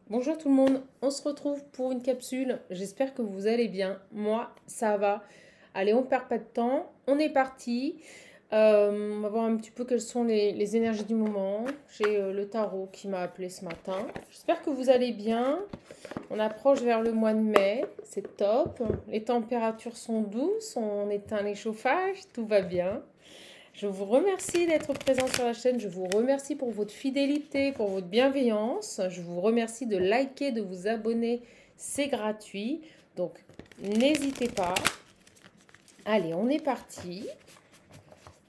Bonjour tout le monde, on se retrouve pour une capsule. J'espère que vous allez bien. Moi, ça va. Allez, on perd pas de temps. On est parti. On va voir un petit peu quelles sont les énergies du moment. J'ai le tarot qui m'a appelé ce matin. J'espère que vous allez bien. On approche vers le mois de mai. C'est top. Les températures sont douces. On éteint les chauffages. Tout va bien. Je vous remercie d'être présent sur la chaîne. Je vous remercie pour votre fidélité, pour votre bienveillance. Je vous remercie de liker, de vous abonner. C'est gratuit. Donc, n'hésitez pas. Allez, on est parti.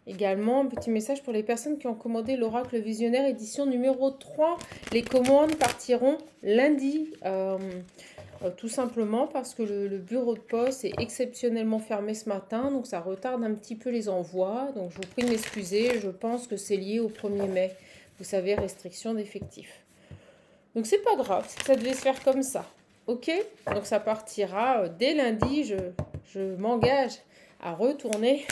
Également, un petit message pour les personnes qui ont commandé l'Oracle Visionnaire édition numéro 3. Les commandes partiront lundi. Tout simplement parce que le bureau de poste est exceptionnellement fermé ce matin, donc ça retarde un petit peu les envois. Donc je vous prie de m'excuser, je pense que c'est lié au 1er mai. Vous savez, restriction d'effectifs. Donc c'est pas grave, ça devait se faire comme ça. Ok? Donc ça partira dès lundi, je m'engage à retourner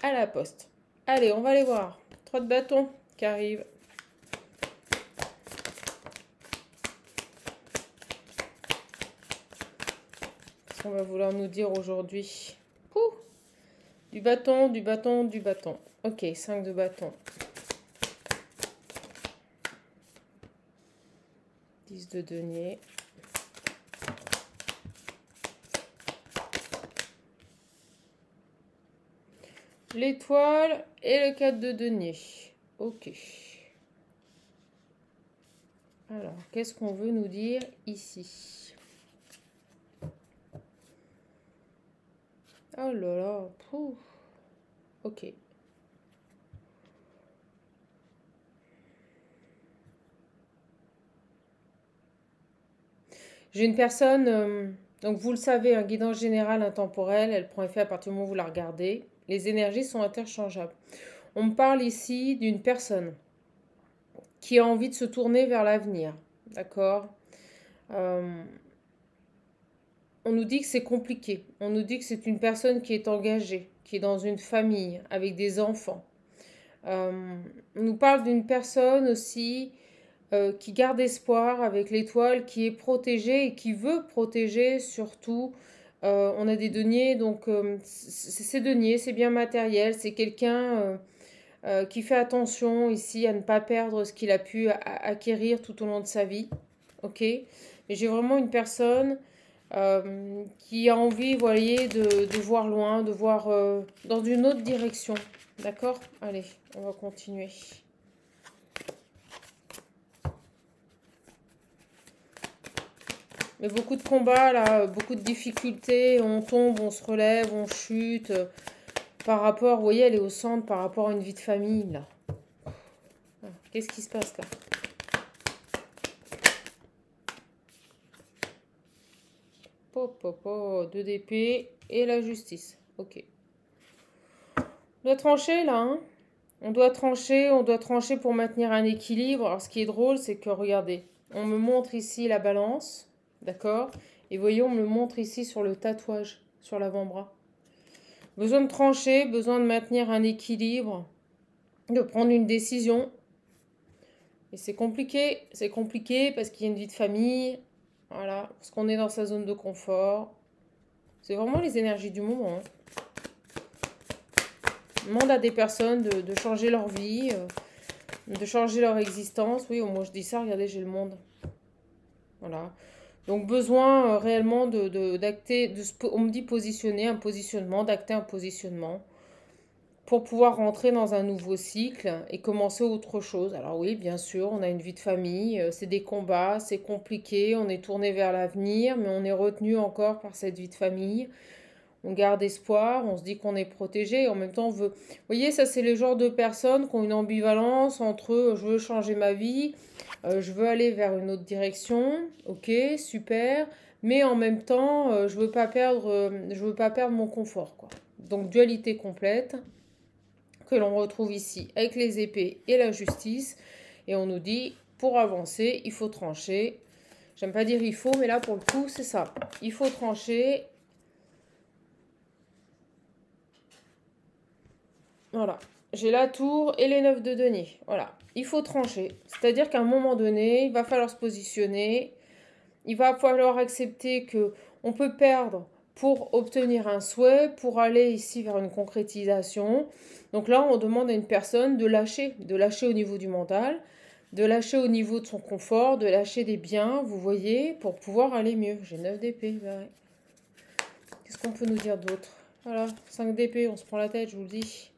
à la poste. Allez, on va aller voir. 3 de bâton qui arrivent. Qu'est-ce qu'on va vouloir nous dire aujourd'hui? Du bâton, du bâton, du bâton. Ok, 5 de bâton. 10 de denier. L'étoile et le 4 de denier. Ok. Alors, qu'est-ce qu'on veut nous dire ici? Oh là là. Pouf. Ok. J'ai une personne, donc vous le savez, un guidance général intemporel, elle prend effet à partir du moment où vous la regardez. Les énergies sont interchangeables. On me parle ici d'une personne qui a envie de se tourner vers l'avenir. D'accord? On nous dit que c'est compliqué. On nous dit que c'est une personne qui est engagée, qui est dans une famille, avec des enfants. On nous parle d'une personne aussi qui garde espoir avec l'étoile, qui est protégée et qui veut protéger surtout. On a des deniers, donc c'est deniers, c'est bien matériel, c'est quelqu'un qui fait attention ici à ne pas perdre ce qu'il a pu acquérir tout au long de sa vie. Ok? Mais j'ai vraiment une personne qui a envie, vous voyez, de voir loin, de voir dans une autre direction. D'accord? Allez, on va continuer. Mais beaucoup de combats, là, beaucoup de difficultés, on tombe, on se relève, on chute. Par rapport, vous voyez, elle est au centre par rapport à une vie de famille, là. Qu'est-ce qui se passe, là? Po, 2 d'épée et la justice. Ok. On doit trancher, là, hein? On doit trancher pour maintenir un équilibre. Alors, ce qui est drôle, c'est que, regardez, on me montre ici la balance, d'accord? Et voyez, on me le montre ici sur le tatouage, sur l'avant-bras. Besoin de trancher, besoin de maintenir un équilibre, de prendre une décision. Et c'est compliqué parce qu'il y a une vie de famille, voilà, parce qu'on est dans sa zone de confort. C'est vraiment les énergies du moment, hein. On demande à des personnes de changer leur vie, de changer leur existence. Oui, moi je dis ça, regardez, j'ai le monde. Voilà. Donc besoin réellement d'acter, on me dit positionner un positionnement, d'acter un positionnement pour pouvoir rentrer dans un nouveau cycle et commencer autre chose. Alors oui, bien sûr, on a une vie de famille, c'est des combats, c'est compliqué, on est tourné vers l'avenir, mais on est retenu encore par cette vie de famille. On garde espoir, on se dit qu'on est protégé, et en même temps on veut... Vous voyez, ça c'est le genre de personnes qui ont une ambivalence entre je veux changer ma vie, je veux aller vers une autre direction, ok, super, mais en même temps je veux pas perdre mon confort, quoi. Donc dualité complète que l'on retrouve ici avec les épées et la justice, et on nous dit pour avancer il faut trancher. J'aime pas dire il faut, mais là pour le coup c'est ça, il faut trancher. Voilà. J'ai la tour et les 9 de denier. Voilà. Il faut trancher. C'est-à-dire qu'à un moment donné, il va falloir se positionner. il va falloir accepter que on peut perdre pour obtenir un souhait, pour aller ici vers une concrétisation. Donc là, on demande à une personne de lâcher au niveau du mental, de lâcher au niveau de son confort, de lâcher des biens, vous voyez, pour pouvoir aller mieux. J'ai 9 d'épée, bah ouais. Qu'est-ce qu'on peut nous dire d'autre? Voilà, 5 d'épée, on se prend la tête, je vous le dis.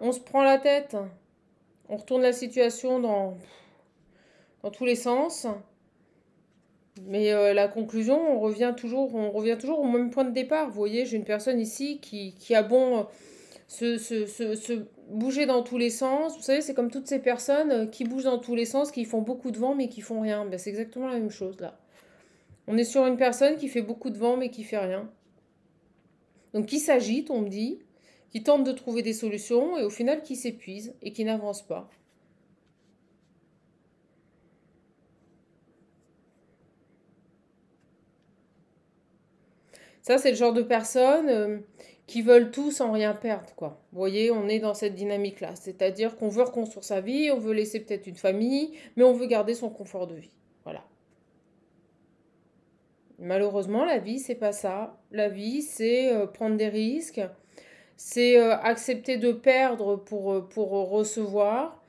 On se prend la tête, on retourne la situation dans tous les sens. Mais la conclusion, on revient toujours au même point de départ. Vous voyez, j'ai une personne ici qui a bon se bouger dans tous les sens. Vous savez, c'est comme toutes ces personnes qui bougent dans tous les sens, qui font beaucoup de vent mais qui font rien. Ben, c'est exactement la même chose là. On est sur une personne qui fait beaucoup de vent mais qui fait rien. Donc qui s'agite, on me dit, qui tente de trouver des solutions et au final qui s'épuise et qui n'avance pas. Ça, c'est le genre de personnes qui veulent tout sans rien perdre, quoi. Vous voyez, on est dans cette dynamique-là. C'est-à-dire qu'on veut reconstruire sa vie, on veut laisser peut-être une famille, mais on veut garder son confort de vie. Voilà. Malheureusement, la vie, c'est pas ça. La vie, c'est prendre des risques, c'est accepter de perdre pour recevoir.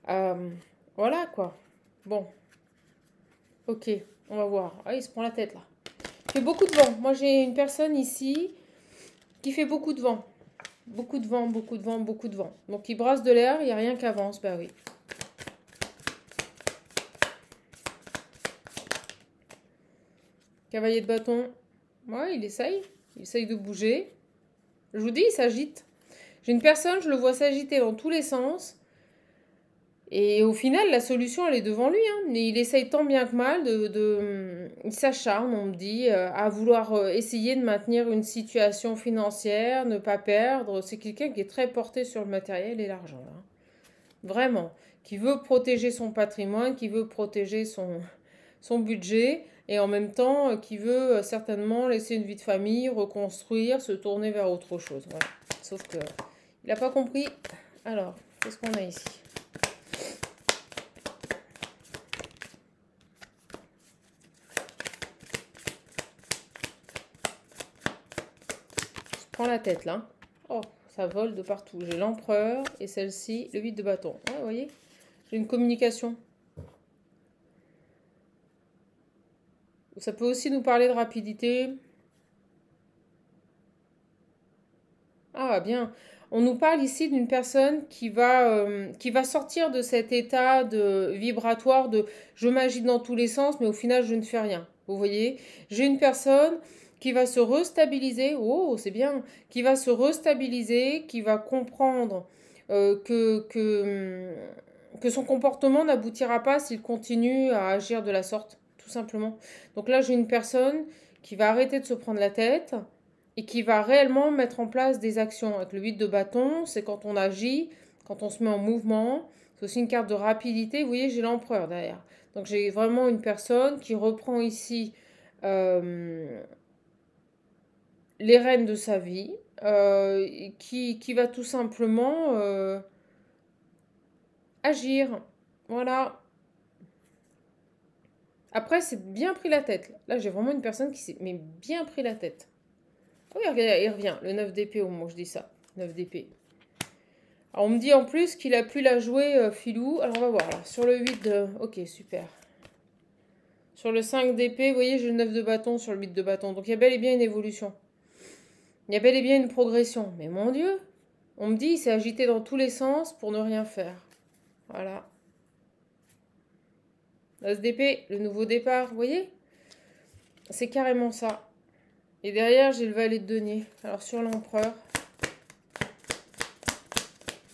Euh, voilà, quoi. Bon, ok, on va voir. Ah, il se prend la tête, là. Il fait beaucoup de vent. Moi, j'ai une personne ici qui fait beaucoup de vent. Beaucoup de vent, beaucoup de vent, beaucoup de vent. Donc il brasse de l'air, il n'y a rien qui avance. Bah oui. Cavalier de bâton. Ouais, il essaye. Il essaye de bouger. Je vous dis, il s'agite. J'ai une personne, je le vois s'agiter dans tous les sens. Et au final, la solution, elle est devant lui. Hein. Mais il essaye tant bien que mal il s'acharne, on me dit, à vouloir essayer de maintenir une situation financière, ne pas perdre. C'est quelqu'un qui est très porté sur le matériel et l'argent. Hein. Vraiment. Qui veut protéger son patrimoine, qui veut protéger son budget. Et en même temps, qui veut certainement laisser une vie de famille, reconstruire, se tourner vers autre chose. Voilà. Sauf que il n'a pas compris. Alors, qu'est-ce qu'on a ici? Prends la tête là. Oh, ça vole de partout. J'ai l'empereur et celle-ci, le 8 de bâton. Ouais, vous voyez, j'ai une communication. Ça peut aussi nous parler de rapidité. Ah, bien. On nous parle ici d'une personne qui va sortir de cet état de vibratoire de je m'agite dans tous les sens, mais au final, je ne fais rien. Vous voyez, j'ai une personne qui va se restabiliser. Oh, c'est bien. Qui va se restabiliser, qui va comprendre que son comportement n'aboutira pas s'il continue à agir de la sorte, tout simplement. Donc là, j'ai une personne qui va arrêter de se prendre la tête et qui va réellement mettre en place des actions. Avec le 8 de bâton, c'est quand on agit, quand on se met en mouvement. C'est aussi une carte de rapidité. Vous voyez, j'ai l'empereur derrière. Donc j'ai vraiment une personne qui reprend ici euh, les rênes de sa vie, qui va tout simplement agir. Voilà. Après, c'est bien pris la tête. Là, j'ai vraiment une personne qui s'est mais bien pris la tête. Oui, regarde, il revient. Le 9 d'épée au moment où je dis ça. 9 d'épée. Alors, on me dit en plus qu'il a pu la jouer filou. Alors, on va voir. Là. Sur le 8 de... Ok, super. Sur le 5 d'épée, vous voyez, j'ai le 9 de bâton sur le 8 de bâton. Donc, il y a bel et bien une évolution. Il y a bel et bien une progression. Mais mon Dieu, on me dit il s'est agité dans tous les sens pour ne rien faire. Voilà. L'as d'épée, le nouveau départ, vous voyez? C'est carrément ça. Et derrière, j'ai le valet de denier. Alors, sur l'empereur.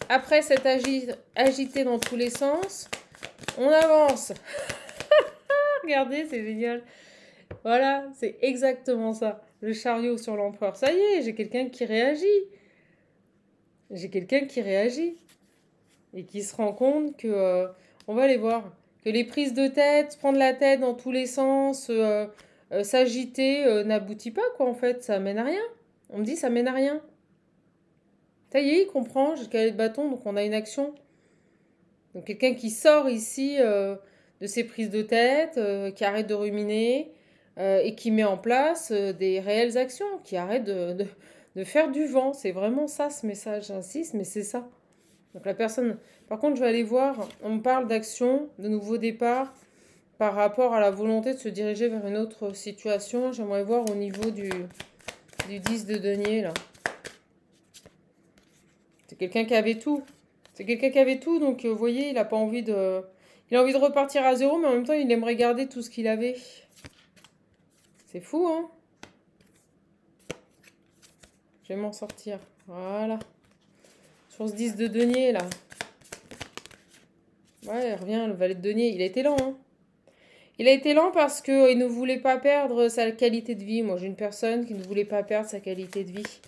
Après cette agité dans tous les sens, on avance. Regardez, c'est génial. Voilà, c'est exactement ça. Le chariot sur l'empereur. Ça y est, j'ai quelqu'un qui réagit. J'ai quelqu'un qui réagit. Et qui se rend compte que... on va aller voir. Que les prises de tête, prendre la tête dans tous les sens, s'agiter, n'aboutit pas, quoi, en fait. Ça mène à rien. On me dit, ça mène à rien. Ça y est, il comprend. J'ai le cavalier de bâton, donc on a une action. Donc quelqu'un qui sort ici de de ses prises de tête, qui arrête de ruminer et qui met en place des réelles actions, qui arrête de faire du vent. C'est vraiment ça ce message, j'insiste, mais c'est ça. Donc la personne... Par contre, je vais aller voir, on me parle d'action, de nouveau départ, par rapport à la volonté de se diriger vers une autre situation. J'aimerais voir au niveau du 10 de denier, là. C'est quelqu'un qui avait tout. C'est quelqu'un qui avait tout, donc vous voyez, il n'a pas envie de... Il a envie de repartir à zéro, mais en même temps, il aimerait garder tout ce qu'il avait. C'est fou, hein? Je vais m'en sortir. Voilà. Sur ce 10 de denier, là. Ouais, il revient, le valet de denier. Il a été lent, hein? Il a été lent parce qu'il ne voulait pas perdre sa qualité de vie. Moi, j'ai une personne qui ne voulait pas perdre sa qualité de vie.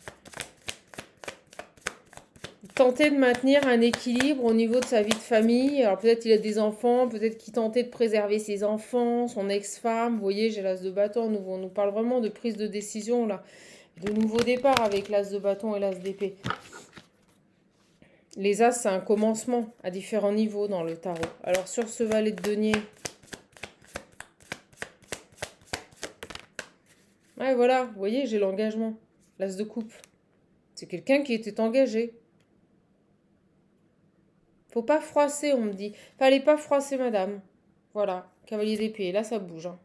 Tentait de maintenir un équilibre au niveau de sa vie de famille. Alors peut-être il a des enfants, peut-être qu'il tentait de préserver ses enfants, son ex-femme. Vous voyez, j'ai l'as de bâton. On nous parle vraiment de prise de décision, là. De nouveau départ avec l'as de bâton et l'as d'épée. Les as, c'est un commencement à différents niveaux dans le tarot. Alors sur ce valet de denier... Ouais, voilà, vous voyez, j'ai l'engagement. L'as de coupe. C'est quelqu'un qui était engagé. Faut pas froisser, on me dit. Fallait pas froisser, madame. Voilà, cavalier d'épée. Là, ça bouge. Hein.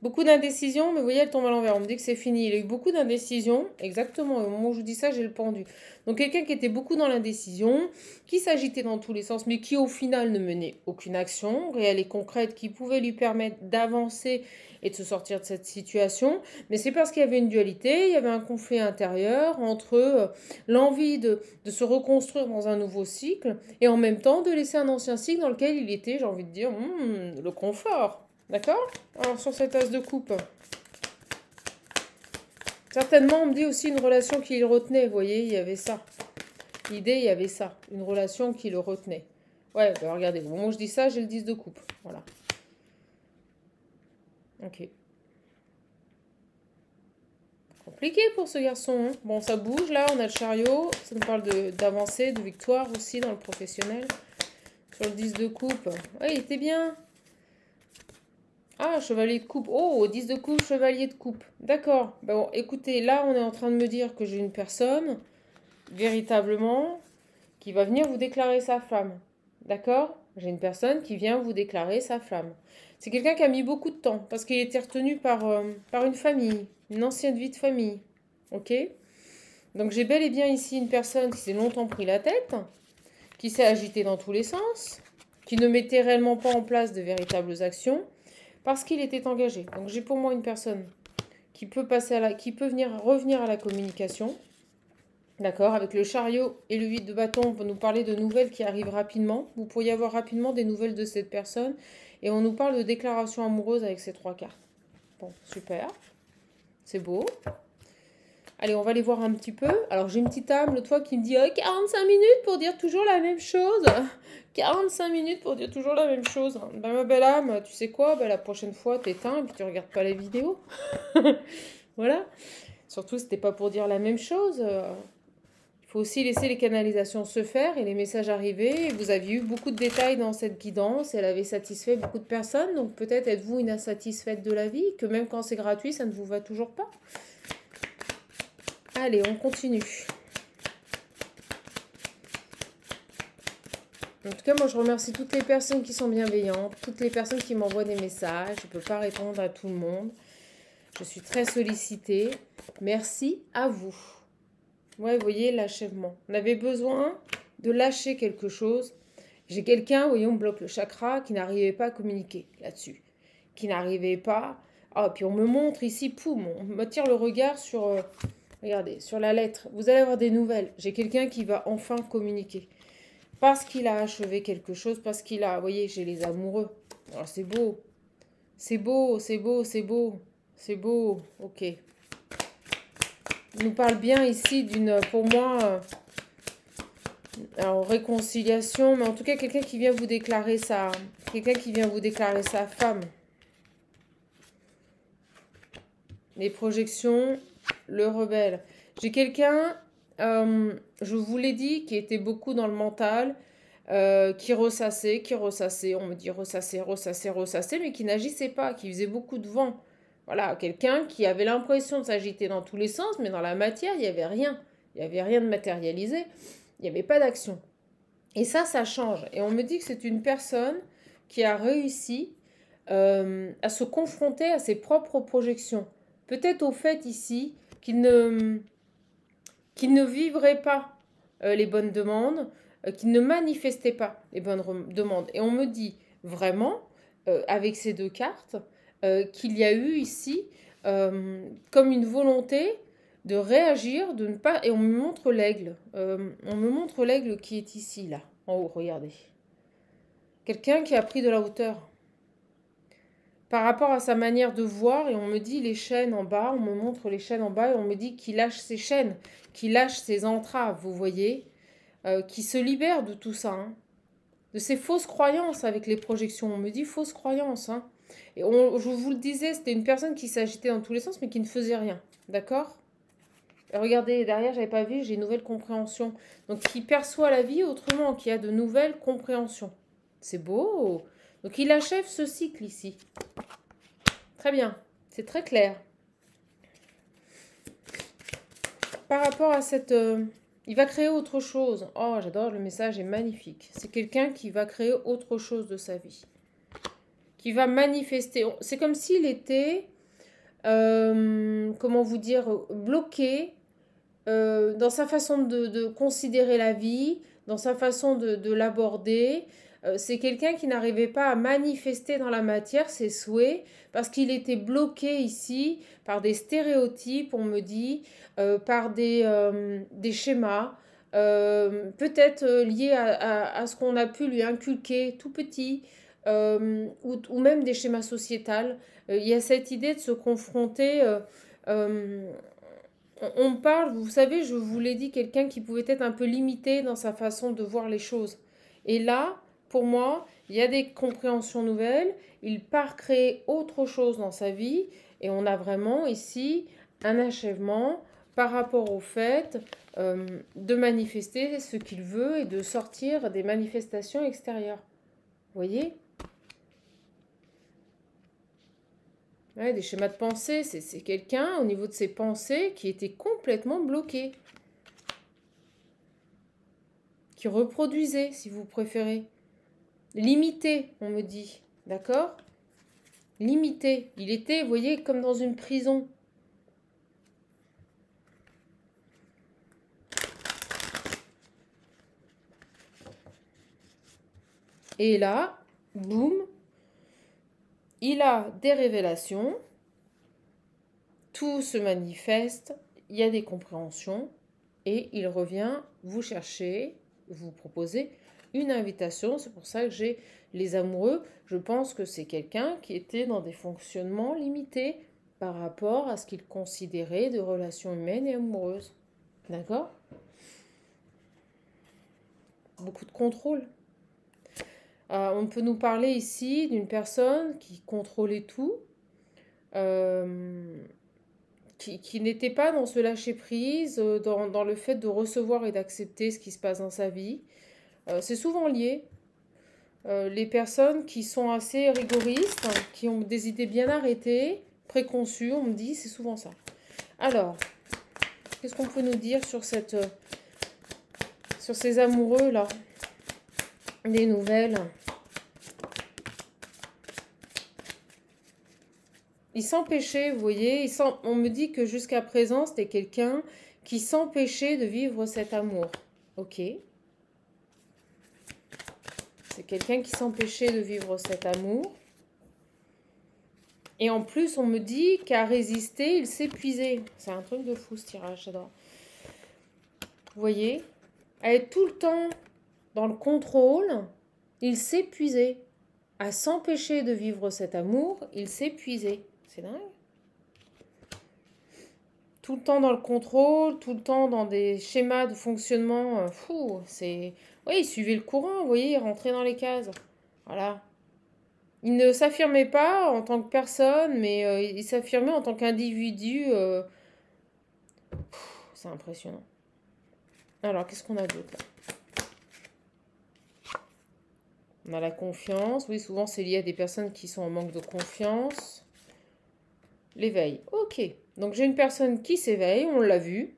Beaucoup d'indécision, mais vous voyez, elle tombe à l'envers. On me dit que c'est fini. Il a eu beaucoup d'indécision. Exactement, au moment où je vous dis ça, j'ai le pendu. Donc, quelqu'un qui était beaucoup dans l'indécision, qui s'agitait dans tous les sens, mais qui, au final, ne menait aucune action réelle et concrète qui pouvait lui permettre d'avancer et de se sortir de cette situation. Mais c'est parce qu'il y avait une dualité, il y avait un conflit intérieur entre l'envie de se reconstruire dans un nouveau cycle et en même temps de laisser un ancien cycle dans lequel il était, j'ai envie de dire, le confort. D'accord? Alors, sur cette as de coupe. Certainement, on me dit aussi une relation qui le retenait. Vous voyez, il y avait ça. L'idée, il y avait ça. Une relation qui le retenait. Ouais, bah regardez. Au moment où je dis ça, j'ai le 10 de coupe. Voilà. Ok. Compliqué pour ce garçon. Hein. Bon, ça bouge. Là, on a le chariot. Ça nous parle d'avancer, de victoire aussi dans le professionnel. Sur le 10 de coupe. Ouais, il était bien. Ah, chevalier de coupe. Oh, 10 de coupe, chevalier de coupe. D'accord. Bon, écoutez, là, on est en train de me dire que j'ai une personne, véritablement, qui va venir vous déclarer sa flamme. D'accord? J'ai une personne qui vient vous déclarer sa flamme. C'est quelqu'un qui a mis beaucoup de temps, parce qu'il était retenu par une famille, une ancienne vie de famille. Ok? Donc, j'ai bel et bien ici une personne qui s'est longtemps pris la tête, qui s'est agitée dans tous les sens, qui ne mettait réellement pas en place de véritables actions, parce qu'il était engagé. Donc j'ai pour moi une personne qui peut revenir à la communication. D'accord, avec le chariot et le 8 de bâton, on va nous parler de nouvelles qui arrivent rapidement. Vous pourriez avoir rapidement des nouvelles de cette personne. Et on nous parle de déclaration amoureuse avec ces 3 cartes. Bon, super. C'est beau. Allez, on va les voir un petit peu. Alors, j'ai une petite âme, le toit qui me dit 45 minutes pour dire toujours la même chose. 45 minutes pour dire toujours la même chose. Ben, ma belle âme, tu sais quoi? Ben, la prochaine fois, t'éteins et puis tu regardes pas les vidéos. Voilà. Surtout, c'était pas pour dire la même chose. Il faut aussi laisser les canalisations se faire et les messages arriver. Vous aviez eu beaucoup de détails dans cette guidance. Elle avait satisfait beaucoup de personnes. Donc, peut-être êtes-vous une insatisfaite de la vie, que même quand c'est gratuit, ça ne vous va toujours pas. Allez, on continue. En tout cas, moi, je remercie toutes les personnes qui sont bienveillantes, toutes les personnes qui m'envoient des messages. Je ne peux pas répondre à tout le monde. Je suis très sollicitée. Merci à vous. Ouais, vous voyez, l'achèvement. On avait besoin de lâcher quelque chose. J'ai quelqu'un, vous voyez, on bloque le chakra, qui n'arrivait pas à communiquer là-dessus. Qui n'arrivait pas... Ah, puis on me montre ici, poum, on me tire le regard sur... regardez, sur la lettre. Vous allez avoir des nouvelles. J'ai quelqu'un qui va enfin communiquer. Parce qu'il a achevé quelque chose, parce qu'il a... Vous voyez, j'ai les amoureux. Alors, c'est beau. C'est beau, c'est beau, c'est beau. C'est beau. Ok. Il nous parle bien ici d'une, pour moi, alors, réconciliation, mais en tout cas, quelqu'un qui vient vous déclarer sa... Quelqu'un qui vient vous déclarer sa femme. Les projections, le rebelle. J'ai quelqu'un... je vous l'ai dit, qui était beaucoup dans le mental, qui ressassait, qui ressassait. On me dit ressassait, ressassait, ressassait, mais qui n'agissait pas, qui faisait beaucoup de vent. Voilà, quelqu'un qui avait l'impression de s'agiter dans tous les sens, mais dans la matière, il n'y avait rien. Il n'y avait rien de matérialisé. Il n'y avait pas d'action. Et ça change. Et on me dit que c'est une personne qui a réussi à se confronter à ses propres projections. Peut-être au fait ici qu'il ne vivrait pas les bonnes demandes, qu'il ne manifestait pas les bonnes demandes. Et on me dit vraiment, avec ces deux cartes, qu'il y a eu ici comme une volonté de réagir, de ne pas... Et on me montre l'aigle. On me montre l'aigle qui est ici, là, en haut, regardez. Quelqu'un qui a pris de la hauteur par rapport à sa manière de voir, et on me dit les chaînes en bas, on me montre les chaînes en bas, et on me dit qu'il lâche ses chaînes, qu'il lâche ses entraves, vous voyez, qui se libère de tout ça, hein, de ces fausses croyances avec les projections. On me dit fausses croyances, hein. Et je vous le disais, c'était une personne qui s'agitait dans tous les sens, mais qui ne faisait rien, d'accord? Regardez, derrière, j'avais pas vu, j'ai une nouvelle compréhension. Donc, qui perçoit la vie autrement, qui a de nouvelles compréhensions. C'est beau. Donc, il achève ce cycle ici. Très bien, c'est très clair. Par rapport à cette... il va créer autre chose. Oh, j'adore, le message est magnifique. C'est quelqu'un qui va créer autre chose de sa vie. Qui va manifester. C'est comme s'il était, comment vous dire, bloqué dans sa façon de considérer la vie, dans sa façon de l'aborder. C'est quelqu'un qui n'arrivait pas à manifester dans la matière ses souhaits parce qu'il était bloqué ici par des stéréotypes, on me dit, par des schémas, peut-être liés à ce qu'on a pu lui inculquer tout petit, ou même des schémas sociétals. Il y a cette idée de se confronter... on parle, vous savez, je vous l'ai dit, quelqu'un qui pouvait être un peu limité dans sa façon de voir les choses. Et là, pour moi, il y a des compréhensions nouvelles, il part créer autre chose dans sa vie, et on a vraiment ici un achèvement par rapport au fait de manifester ce qu'il veut et de sortir des manifestations extérieures. Vous voyez ? Ouais, des schémas de pensée, c'est quelqu'un au niveau de ses pensées qui était complètement bloqué, qui reproduisait, si vous préférez. Limité, on me dit, d'accord? Limité. Il était, vous voyez, comme dans une prison. Et là, boum, il a des révélations, tout se manifeste, il y a des compréhensions, et il revient vous chercher, vous proposer une invitation. C'est pour ça que j'ai les amoureux. Je pense que c'est quelqu'un qui était dans des fonctionnements limités par rapport à ce qu'il considérait de relations humaines et amoureuses. D'accord? Beaucoup de contrôle. On peut nous parler ici d'une personne qui contrôlait tout, qui n'était pas dans ce lâcher-prise, dans le fait de recevoir et d'accepter ce qui se passe dans sa vie. C'est souvent lié. Les personnes qui sont assez rigoristes, qui ont des idées bien arrêtées, préconçues, on me dit, c'est souvent ça. Alors, qu'est-ce qu'on peut nous dire sur ces amoureux-là? Des nouvelles. Il s'empêchait, vous voyez, on me dit que jusqu'à présent, c'était quelqu'un qui s'empêchait de vivre cet amour. Ok. C'est quelqu'un qui s'empêchait de vivre cet amour. Et en plus, on me dit qu'à résister, il s'épuisait. C'est un truc de fou, ce tirage, j'adore. Vous voyez, à être tout le temps dans le contrôle, il s'épuisait. À s'empêcher de vivre cet amour, il s'épuisait. C'est dingue. Tout le temps dans le contrôle, tout le temps dans des schémas de fonctionnement. C'est... Oui, il suivait le courant, vous voyez, il rentrait dans les cases. Voilà. Il ne s'affirmait pas en tant que personne, mais il s'affirmait en tant qu'individu. C'est impressionnant. Alors, qu'est-ce qu'on a d'autre là? On a la confiance. Oui, souvent, c'est lié à des personnes qui sont en manque de confiance. L'éveil. Ok. Donc, j'ai une personne qui s'éveille, on l'a vu.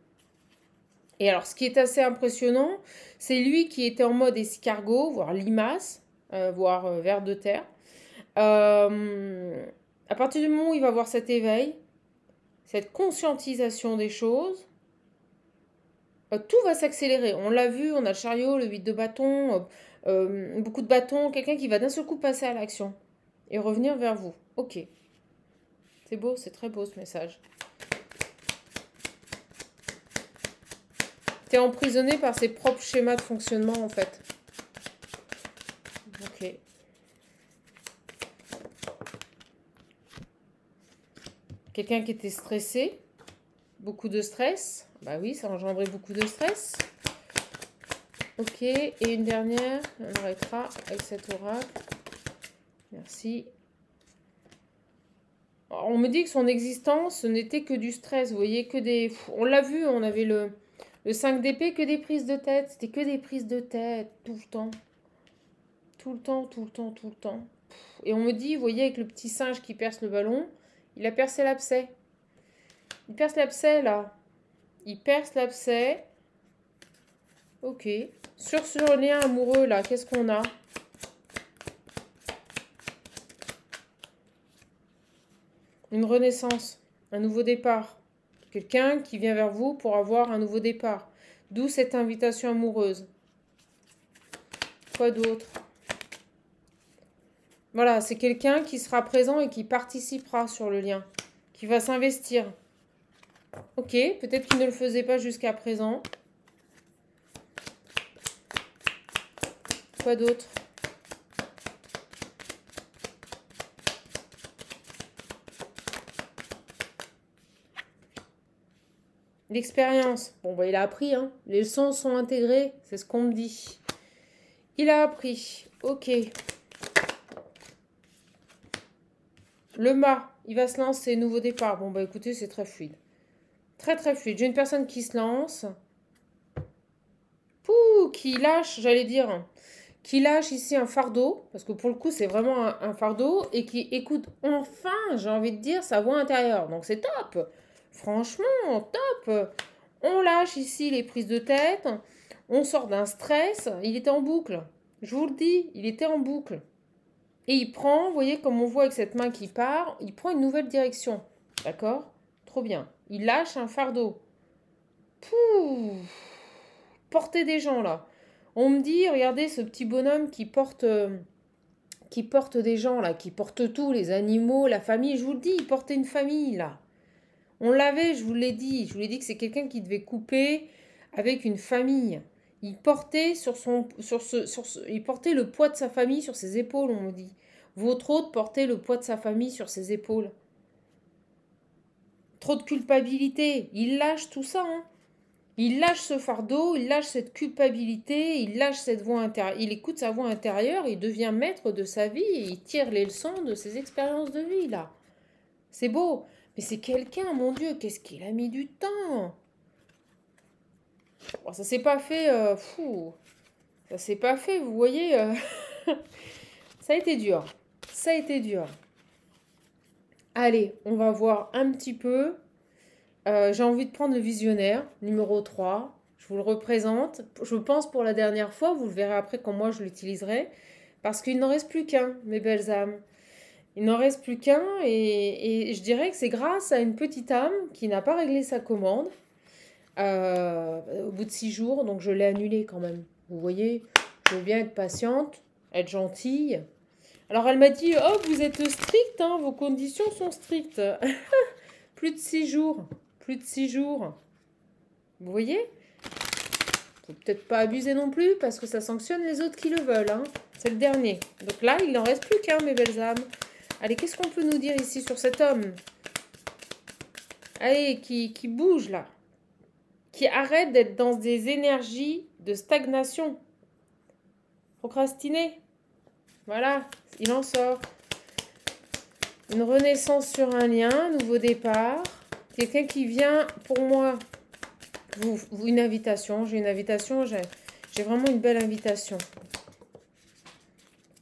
Et alors, ce qui est assez impressionnant, c'est lui qui était en mode escargot, voire limace, voire ver de terre. À partir du moment où il va avoir cet éveil, cette conscientisation des choses, tout va s'accélérer. On l'a vu, on a le chariot, le 8 de bâton, beaucoup de bâtons, quelqu'un qui va d'un seul coup passer à l'action et revenir vers vous. Ok. C'est beau, c'est très beau ce message. T'es emprisonné par ses propres schémas de fonctionnement en fait. Ok. Quelqu'un qui était stressé, beaucoup de stress. Bah oui, ça engendrait beaucoup de stress. Ok, et une dernière, on arrêtera avec cet oracle. Merci. Alors, on me dit que son existence, ce n'était que du stress. Vous voyez, que des... On l'a vu, on avait le 5 d'épée, que des prises de tête. C'était que des prises de tête, tout le temps. Tout le temps, tout le temps, tout le temps. Et on me dit, vous voyez, avec le petit singe qui perce le ballon, il a percé l'abcès. Il perce l'abcès, là. Il perce l'abcès. Ok. Sur ce lien amoureux, là, qu'est-ce qu'on a? Une renaissance, un nouveau départ. Quelqu'un qui vient vers vous pour avoir un nouveau départ. D'où cette invitation amoureuse. Quoi d'autre? Voilà, c'est quelqu'un qui sera présent et qui participera sur le lien. Qui va s'investir. Ok, peut-être qu'il ne le faisait pas jusqu'à présent. Quoi d'autre? L'expérience. Bon, bah, il a appris, hein. Les leçons sont intégrées, c'est ce qu'on me dit. Il a appris. Ok. Le mât, il va se lancer, nouveau départ. Bon, bah écoutez, c'est très fluide. Très, très fluide. J'ai une personne qui se lance. Pouh, qui lâche, j'allais dire, qui lâche ici un fardeau, parce que pour le coup, c'est vraiment un fardeau, et qui écoute enfin, j'ai envie de dire, sa voix intérieure. Donc c'est top. Franchement, top. On lâche ici les prises de tête. On sort d'un stress. Il était en boucle. Je vous le dis, il était en boucle. Et il prend, vous voyez, comme on voit avec cette main qui part, il prend une nouvelle direction. D'accord? Trop bien. Il lâche un fardeau. Pouh! Porter des gens, là. On me dit, regardez ce petit bonhomme qui porte des gens, là, qui porte tout, les animaux, la famille. Je vous le dis, il portait une famille, là. On l'avait, je vous l'ai dit. Je vous l'ai dit que c'est quelqu'un qui devait couper avec une famille. Il portait il portait le poids de sa famille sur ses épaules, on me dit. Votre hôte portait le poids de sa famille sur ses épaules. Trop de culpabilité. Il lâche tout ça, hein. Il lâche ce fardeau, il lâche cette culpabilité, il lâche cette voix intérieure. Il écoute sa voix intérieure, il devient maître de sa vie et il tire les leçons de ses expériences de vie, là. C'est beau. Mais c'est quelqu'un, mon Dieu, qu'est-ce qu'il a mis du temps. Bon, ça s'est pas fait, ça s'est pas fait, vous voyez. Ça a été dur. Ça a été dur. Allez, on va voir un petit peu. J'ai envie de prendre le visionnaire, numéro 3. Je vous le représente. Je pense pour la dernière fois, vous le verrez après quand moi je l'utiliserai. Parce qu'il n'en reste plus qu'un, mes belles âmes. Il n'en reste plus qu'un et je dirais que c'est grâce à une petite âme qui n'a pas réglé sa commande au bout de 6 jours. Donc je l'ai annulée quand même. Vous voyez, je veux bien être patiente, être gentille. Alors elle m'a dit, oh vous êtes stricte, hein, vos conditions sont strictes. Plus de 6 jours. Plus de 6 jours. Vous voyez? Faut peut-être pas abuser non plus parce que ça sanctionne les autres qui le veulent. Hein. C'est le dernier. Donc là, il n'en reste plus qu'un, mes belles âmes. Allez, qu'est-ce qu'on peut nous dire ici sur cet homme? Allez, qui bouge là. Qui arrête d'être dans des énergies de stagnation. Procrastiner. Voilà, il en sort. Une renaissance sur un lien, nouveau départ. Quelqu'un qui vient, pour moi, une invitation. J'ai une invitation, j'ai vraiment une belle invitation.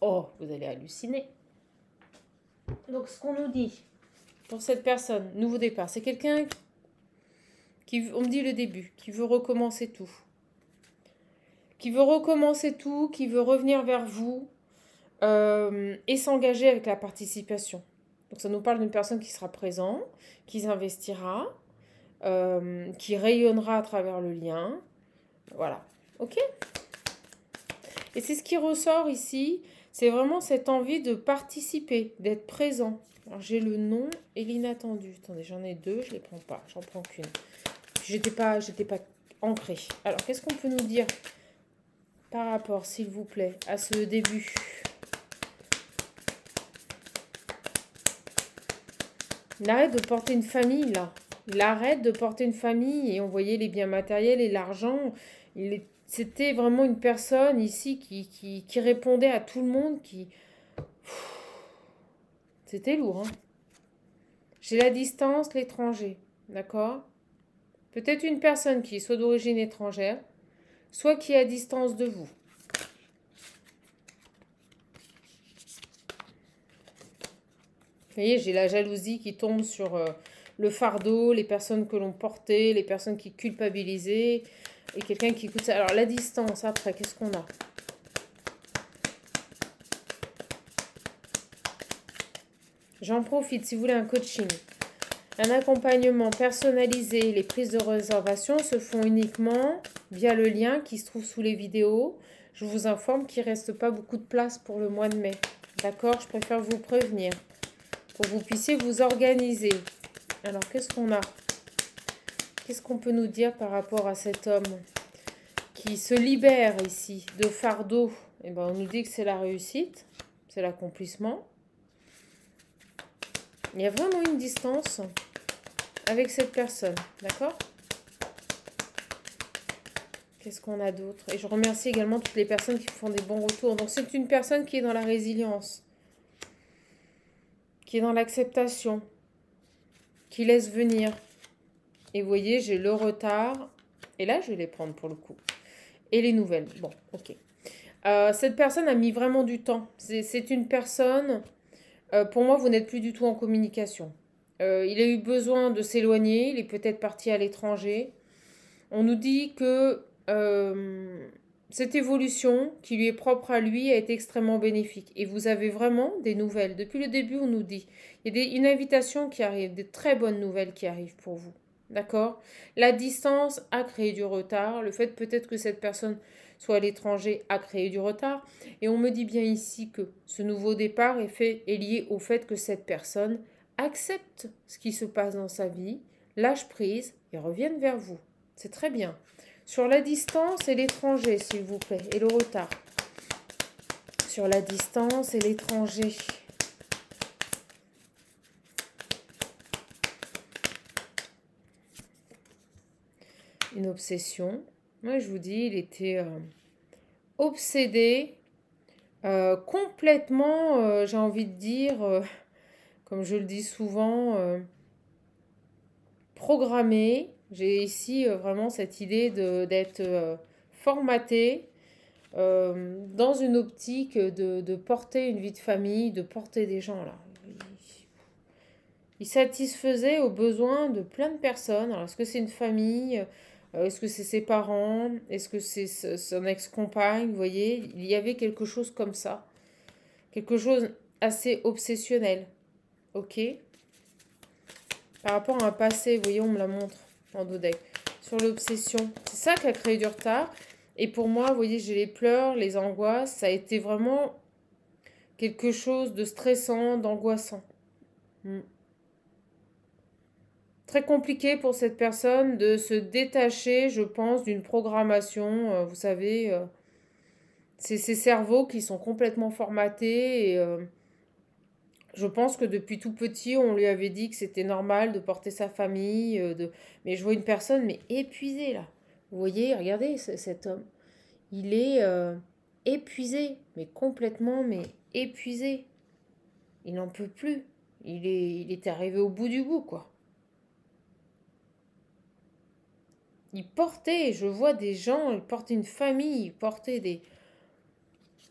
Oh, vous allez halluciner. Donc, ce qu'on nous dit pour cette personne, nouveau départ, c'est quelqu'un qui, on me dit le début, qui veut recommencer tout. Qui veut recommencer tout, qui veut revenir vers vous et s'engager avec la participation. Donc, ça nous parle d'une personne qui sera présente, qui s'investira, qui rayonnera à travers le lien. Voilà. Ok ? Et c'est ce qui ressort ici, c'est vraiment cette envie de participer, d'être présent. Alors j'ai le nom et l'inattendu. Attendez, j'en ai deux, je ne les prends pas, j'en prends qu'une. J'étais pas ancrée. Alors qu'est-ce qu'on peut nous dire par rapport, s'il vous plaît, à ce début ? Il arrête de porter une famille là. Il arrête de porter une famille et on voyait les biens matériels et l'argent. C'était vraiment une personne ici qui répondait à tout le monde. C'était lourd. Hein. J'ai la distance, l'étranger. D'accord ? Peut-être une personne qui est soit d'origine étrangère, soit qui est à distance de vous. Vous voyez, j'ai la jalousie qui tombe sur le fardeau, les personnes que l'on portait, les personnes qui culpabilisaient, et quelqu'un qui écoute ça. Alors, la distance, après, qu'est-ce qu'on a ? J'en profite, si vous voulez un coaching. Un accompagnement personnalisé, les prises de réservation se font uniquement via le lien qui se trouve sous les vidéos. Je vous informe qu'il ne reste pas beaucoup de place pour le mois de mai. D'accord ? Je préfère vous prévenir pour que vous puissiez vous organiser. Alors, qu'est-ce qu'on a ? Qu'est-ce qu'on peut nous dire par rapport à cet homme qui se libère ici de fardeau ? Eh ben, on nous dit que c'est la réussite, c'est l'accomplissement. Il y a vraiment une distance avec cette personne, d'accord ? Qu'est-ce qu'on a d'autre ? Et je remercie également toutes les personnes qui font des bons retours. Donc c'est une personne qui est dans la résilience, qui est dans l'acceptation, qui laisse venir. Et vous voyez, j'ai le retard. Et là, je vais les prendre pour le coup. Et les nouvelles. Bon, ok. Cette personne a mis vraiment du temps. C'est une personne... pour moi, vous n'êtes plus du tout en communication. Il a eu besoin de s'éloigner. Il est peut-être parti à l'étranger. On nous dit que cette évolution qui lui est propre à lui a été extrêmement bénéfique. Et vous avez vraiment des nouvelles. Depuis le début, on nous dit. Il y a une invitation qui arrive, des très bonnes nouvelles qui arrivent pour vous. D'accord ? La distance a créé du retard. Le fait peut-être que cette personne soit à l'étranger a créé du retard. Et on me dit bien ici que ce nouveau départ est lié au fait que cette personne accepte ce qui se passe dans sa vie, lâche prise et revienne vers vous. C'est très bien. Sur la distance et l'étranger, s'il vous plaît, et le retard. Sur la distance et l'étranger. Une obsession. Moi, je vous dis, il était obsédé, complètement, j'ai envie de dire, comme je le dis souvent, programmé. J'ai ici vraiment cette idée d'être formaté dans une optique de porter une vie de famille, de porter des gens là. Il satisfaisait aux besoins de plein de personnes. Alors, est-ce que c'est une famille ? Est-ce que c'est ses parents ? Est-ce que c'est son ex-compagne ? Vous voyez, il y avait quelque chose comme ça. Quelque chose assez obsessionnel. Ok ? Par rapport à un passé, vous voyez, on me la montre en dos deck. Sur l'obsession. C'est ça qui a créé du retard. Et pour moi, vous voyez, j'ai les pleurs, les angoisses. Ça a été vraiment quelque chose de stressant, d'angoissant. Très compliqué pour cette personne de se détacher, je pense, d'une programmation. Vous savez, c'est ses cerveaux qui sont complètement formatés. Et je pense que depuis tout petit, on lui avait dit que c'était normal de porter sa famille. Mais je vois une personne, mais épuisée là. Vous voyez, regardez cet homme. Il est épuisé, mais complètement, mais épuisé. Il n'en peut plus. Il est arrivé au bout du bout, quoi. Il portait, je vois des gens, il portait une famille, il portait des...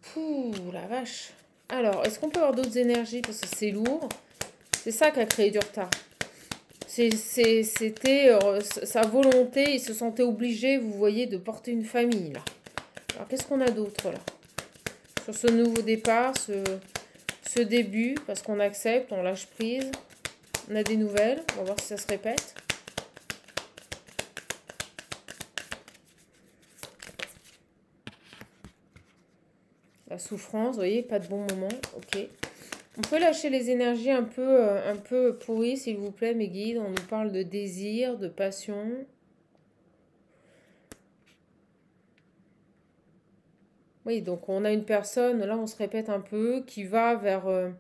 Pouh, la vache. Alors, est-ce qu'on peut avoir d'autres énergies? Parce que c'est lourd. C'est ça qui a créé du retard. C'était sa volonté. Il se sentait obligé, vous voyez, de porter une famille, là. Alors, qu'est-ce qu'on a d'autre, là? Sur ce nouveau départ, ce début, parce qu'on accepte, on lâche prise. On a des nouvelles. On va voir si ça se répète. La souffrance, vous voyez, pas de bon moment. Ok. On peut lâcher les énergies un peu pourries, s'il vous plaît, mes guides. On nous parle de désir, de passion. Oui, donc on a une personne, là on se répète un peu, qui va vers on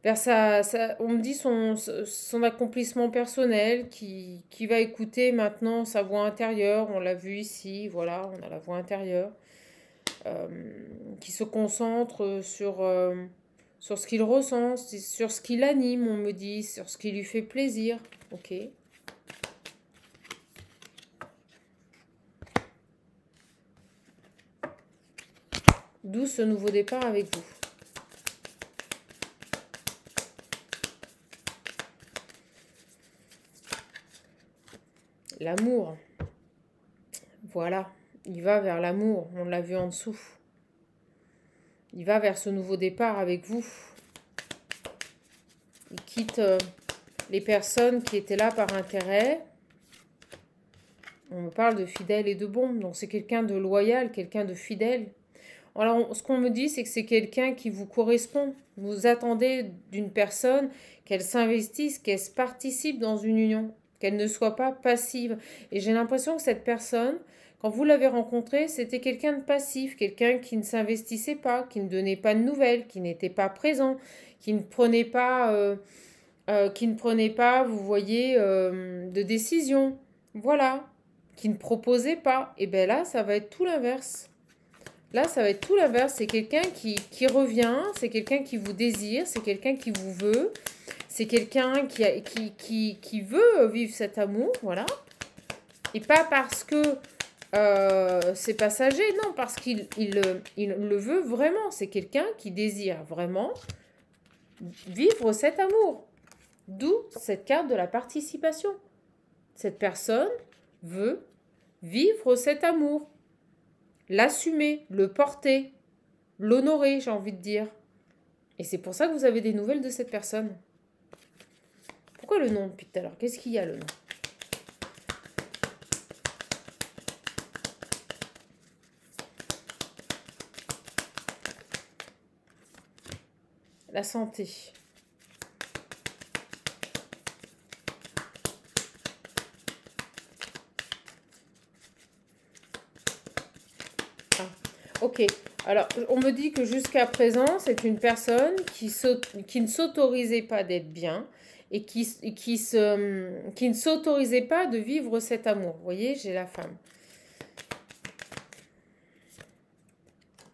me dit son accomplissement personnel, qui va écouter maintenant sa voix intérieure. On l'a vu ici, voilà, on a la voix intérieure. Qui se concentre sur ce qu'il ressent, sur ce qui l'anime, on me dit, sur ce qui lui fait plaisir. Ok. D'où ce nouveau départ avec vous. L'amour. Voilà. Il va vers l'amour. On l'a vu en dessous. Il va vers ce nouveau départ avec vous. Il quitte les personnes qui étaient là par intérêt. On me parle de fidèle et de bon. Donc c'est quelqu'un de loyal, quelqu'un de fidèle. Alors, ce qu'on me dit, c'est que c'est quelqu'un qui vous correspond. Vous attendez d'une personne qu'elle s'investisse, qu'elle participe dans une union, qu'elle ne soit pas passive. Et j'ai l'impression que cette personne, quand vous l'avez rencontrée, c'était quelqu'un de passif, quelqu'un qui ne s'investissait pas, qui ne donnait pas de nouvelles, qui n'était pas présent, qui ne prenait pas, vous voyez, de décision. Voilà. Qui ne proposait pas. Et bien là, ça va être tout l'inverse. Là, ça va être tout l'inverse. C'est quelqu'un qui revient, c'est quelqu'un qui vous désire, c'est quelqu'un qui vous veut, c'est quelqu'un qui veut vivre cet amour, voilà. Et pas parce que c'est passager, non, parce qu'il le veut vraiment. C'est quelqu'un qui désire vraiment vivre cet amour. D'où cette carte de la participation. Cette personne veut vivre cet amour. L'assumer, le porter, l'honorer, j'ai envie de dire. Et c'est pour ça que vous avez des nouvelles de cette personne. Pourquoi le nom depuis tout à l'heure? Qu'est-ce qu'il y a, le nom? La santé. Ok, alors on me dit que jusqu'à présent, c'est une personne qui ne s'autorisait pas d'être bien et qui ne s'autorisait pas de vivre cet amour. Vous voyez, j'ai la femme.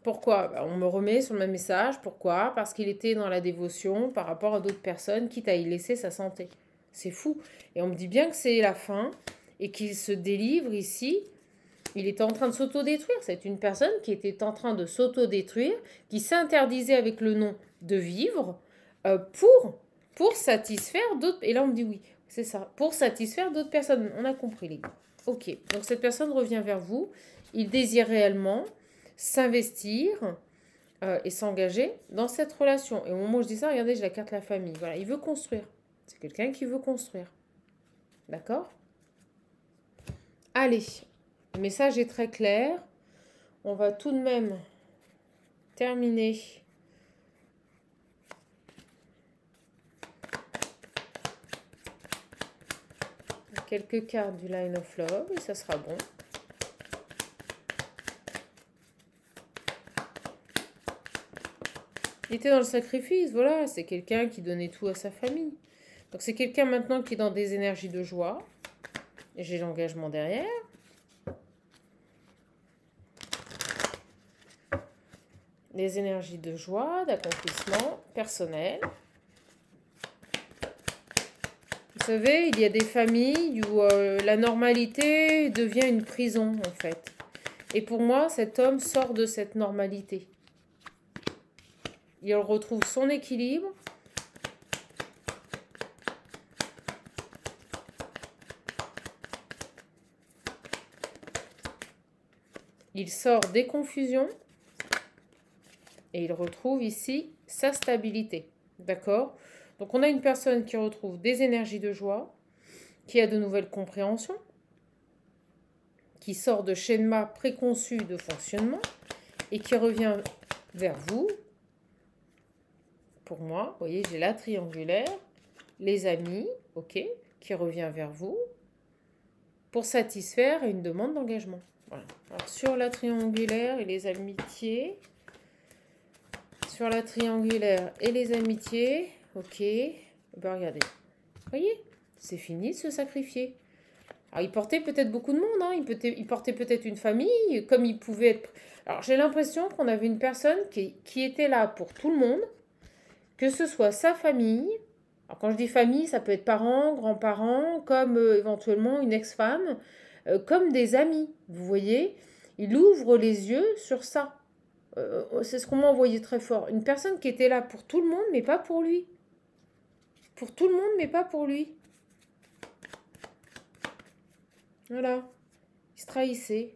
Pourquoi? On me remet sur le même message. Pourquoi? Parce qu'il était dans la dévotion par rapport à d'autres personnes, quitte à y laisser sa santé. C'est fou. Et on me dit bien que c'est la fin et qu'il se délivre ici. Il était en train de s'autodétruire. C'est une personne qui était en train de s'autodétruire, qui s'interdisait avec le nom de vivre pour satisfaire d'autres. Et là, on me dit oui, c'est ça. Pour satisfaire d'autres personnes. On a compris, les gars. Ok. Donc, cette personne revient vers vous. Il désire réellement s'investir et s'engager dans cette relation. Et au moment où je dis ça, regardez, j'ai la carte de la famille. Voilà, il veut construire. C'est quelqu'un qui veut construire. D'accord? Allez. Le message est très clair. On va tout de même terminer quelques cartes du Line of Love et ça sera bon. Il était dans le sacrifice, voilà. C'est quelqu'un qui donnait tout à sa famille. Donc c'est quelqu'un maintenant qui est dans des énergies de joie. Et j'ai l'engagement derrière. Des énergies de joie, d'accomplissement personnel. Vous savez, il y a des familles où la normalité devient une prison, en fait. Et pour moi, cet homme sort de cette normalité. il retrouve son équilibre. Il sort des confusions et il retrouve ici sa stabilité. D'accord? Donc on a une personne qui retrouve des énergies de joie, qui a de nouvelles compréhensions, qui sort de schémas préconçus de fonctionnement et qui revient vers vous. Pour moi, vous voyez, j'ai la triangulaire, les amis, ok, qui revient vers vous pour satisfaire une demande d'engagement. Voilà. Alors, sur la triangulaire et les amitiés, sur la triangulaire et les amitiés, ok, ben regardez, vous voyez, c'est fini de se sacrifier. Alors, il portait peut-être beaucoup de monde, hein. Il portait peut-être une famille, comme il pouvait être... Alors, j'ai l'impression qu'on avait une personne qui était là pour tout le monde, que ce soit sa famille. Alors, quand je dis famille, ça peut être parents, grands-parents, comme éventuellement une ex-femme, comme des amis. Vous voyez, il ouvre les yeux sur ça. C'est ce qu'on m'a envoyé très fort. Une personne qui était là pour tout le monde, mais pas pour lui. Pour tout le monde, mais pas pour lui. Voilà. Il se trahissait.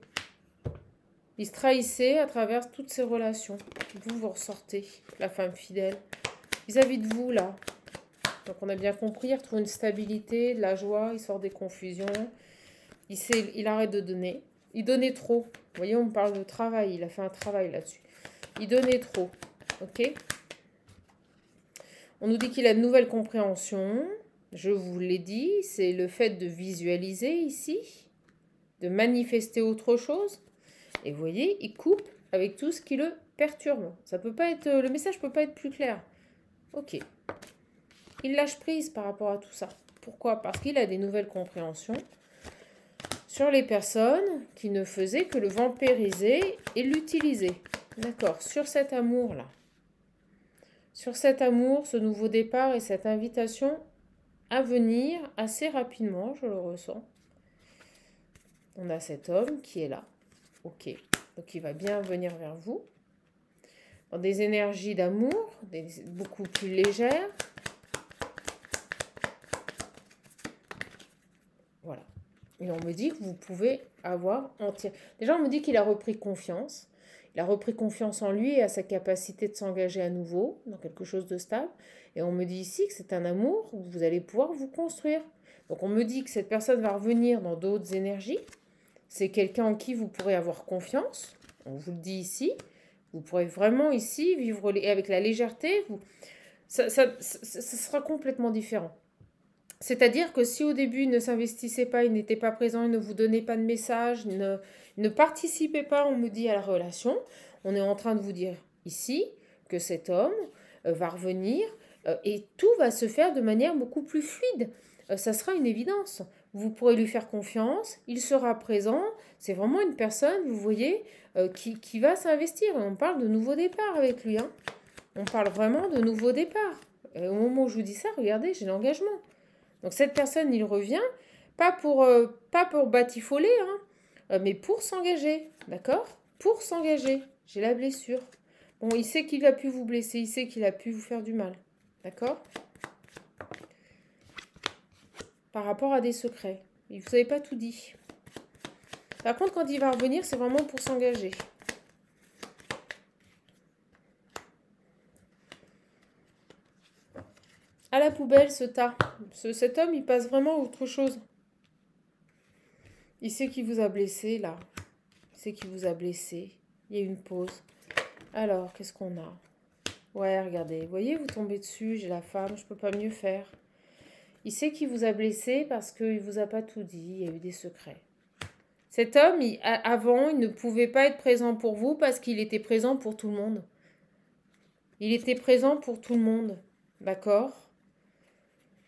Il se trahissait à travers toutes ces relations. Vous ressortez, la femme fidèle. Vis-à-vis de vous, là. Donc, on a bien compris. Il retrouve une stabilité, de la joie. Il sort des confusions. Il arrête de donner. Il donnait trop. Vous voyez, on parle de travail. Il a fait un travail là-dessus. Il donnait trop. Ok? On nous dit qu'il a de nouvelles compréhensions. Je vous l'ai dit. C'est le fait de visualiser ici. De manifester autre chose. Et vous voyez, il coupe avec tout ce qui le perturbe. Ça peut pas être, le message ne peut pas être plus clair. Ok. Il lâche prise par rapport à tout ça. Pourquoi? Parce qu'il a des nouvelles compréhensions sur les personnes qui ne faisaient que le vampiriser et l'utiliser. D'accord? Sur cet amour-là. Sur cet amour, ce nouveau départ et cette invitation à venir assez rapidement, je le ressens. On a cet homme qui est là. Ok, donc il va bien venir vers vous. Dans des énergies d'amour, beaucoup plus légères. Voilà. Et on me dit que vous pouvez avoir entière. Déjà, on me dit qu'il a repris confiance. Il a repris confiance en lui et à sa capacité de s'engager à nouveau dans quelque chose de stable. Et on me dit ici que c'est un amour où vous allez pouvoir vous construire. Donc on me dit que cette personne va revenir dans d'autres énergies. C'est quelqu'un en qui vous pourrez avoir confiance. On vous le dit ici. Vous pourrez vraiment ici vivre avec la légèreté. Ça sera complètement différent. C'est-à-dire que si au début il ne s'investissait pas, il n'était pas présent, il ne vous donnait pas de message, il ne participait pas, on me dit, à la relation, on est en train de vous dire ici que cet homme va revenir et tout va se faire de manière beaucoup plus fluide. Ça sera une évidence. Vous pourrez lui faire confiance, il sera présent. C'est vraiment une personne, vous voyez, qui va s'investir. Et on parle de nouveau départ avec lui. Hein. On parle vraiment de nouveau départ. Et au moment où je vous dis ça, regardez, j'ai l'engagement. Donc cette personne, il revient, pas pour batifoler, hein, mais pour s'engager. D'accord? Pour s'engager. J'ai la blessure. Bon, il sait qu'il a pu vous blesser, il sait qu'il a pu vous faire du mal. D'accord? Par rapport à des secrets. Vous n'avez pas tout dit. Par contre, quand il va revenir, c'est vraiment pour s'engager. À la poubelle, ce tas. Cet homme, il passe vraiment à autre chose. Il sait qu'il vous a blessé, là. Il sait qu'il vous a blessé. Il y a une pause. Alors, qu'est-ce qu'on a? Ouais, regardez. Vous voyez, vous tombez dessus. J'ai la femme, je ne peux pas mieux faire. Il sait qu'il vous a blessé parce qu'il ne vous a pas tout dit. Il y a eu des secrets. Cet homme, avant, il ne pouvait pas être présent pour vous parce qu'il était présent pour tout le monde. Il était présent pour tout le monde. D'accord?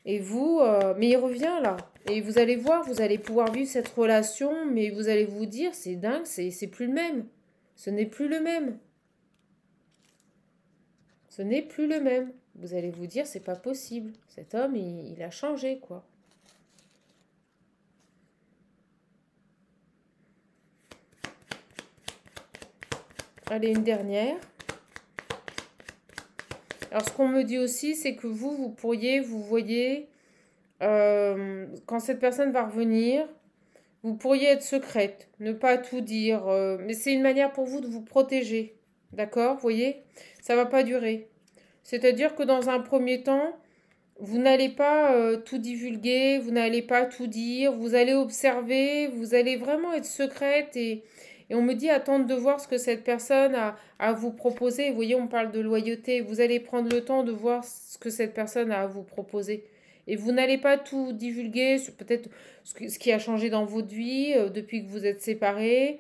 Et vous, mais il revient là. Et vous allez voir, vous allez pouvoir vivre cette relation, mais vous allez vous dire, c'est dingue, c'est plus le même. Ce n'est plus le même. Ce n'est plus le même. Vous allez vous dire, c'est pas possible. Cet homme, il a changé, quoi. Allez, une dernière. Alors, ce qu'on me dit aussi, c'est que vous pourriez, vous voyez, quand cette personne va revenir, vous pourriez être secrète, ne pas tout dire, mais c'est une manière pour vous de vous protéger. D'accord? Vous voyez? Ça va pas durer. C'est-à-dire que dans un premier temps, vous n'allez pas tout divulguer, vous n'allez pas tout dire, vous allez observer, vous allez vraiment être secrète et on me dit attendre de voir ce que cette personne a à vous proposer. Vous voyez, on parle de loyauté. Vous allez prendre le temps de voir ce que cette personne a à vous proposer. Et vous n'allez pas tout divulguer sur peut-être ce qui a changé dans votre vie depuis que vous êtes séparés.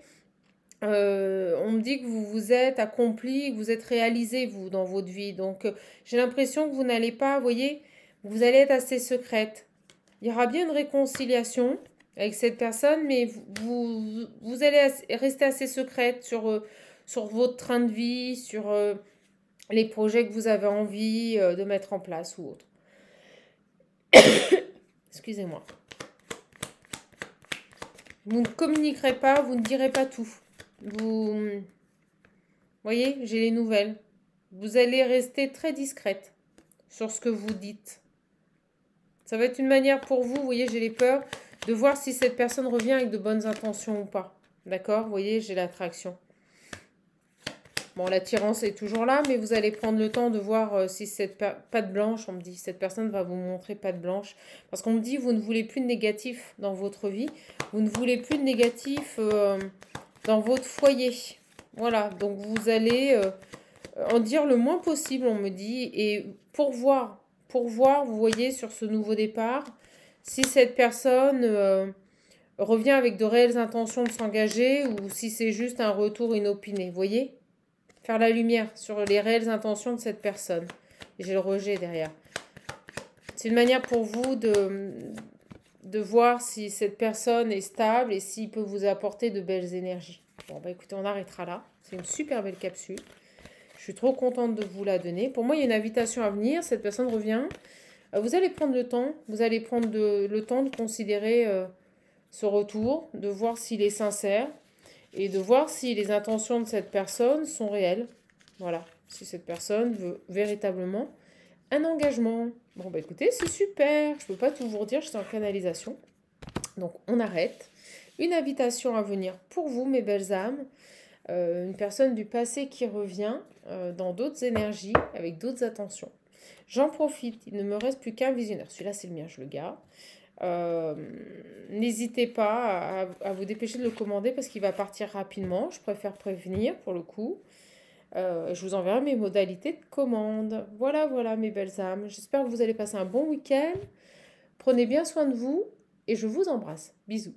On me dit que vous vous êtes accompli, que vous êtes réalisé, vous, dans votre vie. Donc, j'ai l'impression que vous n'allez pas, vous voyez, vous allez être assez secrète. Il y aura bien une réconciliation avec cette personne, mais vous allez rester assez secrète sur votre train de vie, sur les projets que vous avez envie de mettre en place ou autre. Excusez-moi. Vous ne communiquerez pas, vous ne direz pas tout. Vous voyez, j'ai les nouvelles. Vous allez rester très discrète sur ce que vous dites. Ça va être une manière pour vous, vous voyez, j'ai les peurs, de voir si cette personne revient avec de bonnes intentions ou pas. D'accord? Vous voyez, j'ai l'attraction. Bon, l'attirance est toujours là, mais vous allez prendre le temps de voir si cette patte blanche, on me dit, cette personne va vous montrer patte blanche. Parce qu'on me dit, vous ne voulez plus de négatif dans votre vie. Vous ne voulez plus de négatif dans votre foyer. Voilà, donc vous allez en dire le moins possible, on me dit. Et pour voir, vous voyez, sur ce nouveau départ, si cette personne revient avec de réelles intentions de s'engager ou si c'est juste un retour inopiné, vous voyez? Faire la lumière sur les réelles intentions de cette personne. Et j'ai le rejet derrière. C'est une manière pour vous de voir si cette personne est stable et s'il peut vous apporter de belles énergies. Bon, bah écoutez, on arrêtera là. C'est une super belle capsule. Je suis trop contente de vous la donner. Pour moi, il y a une invitation à venir. Cette personne revient. Vous allez prendre le temps. Vous allez prendre le temps de considérer ce retour, de voir s'il est sincère. Et de voir si les intentions de cette personne sont réelles. Voilà, si cette personne veut véritablement un engagement. Bon, bah écoutez, c'est super. Je ne peux pas tout vous redire, je suis en canalisation. Donc, on arrête. Une invitation à venir pour vous, mes belles âmes. Une personne du passé qui revient dans d'autres énergies, avec d'autres attentions. J'en profite, il ne me reste plus qu'un visionnaire. Celui-là, c'est le mien, je le garde. N'hésitez pas à vous dépêcher de le commander parce qu'il va partir rapidement. Je préfère prévenir pour le coup. Je vous enverrai mes modalités de commande. Voilà, voilà mes belles âmes. J'espère que vous allez passer un bon week-end. Prenez bien soin de vous et je vous embrasse. Bisous.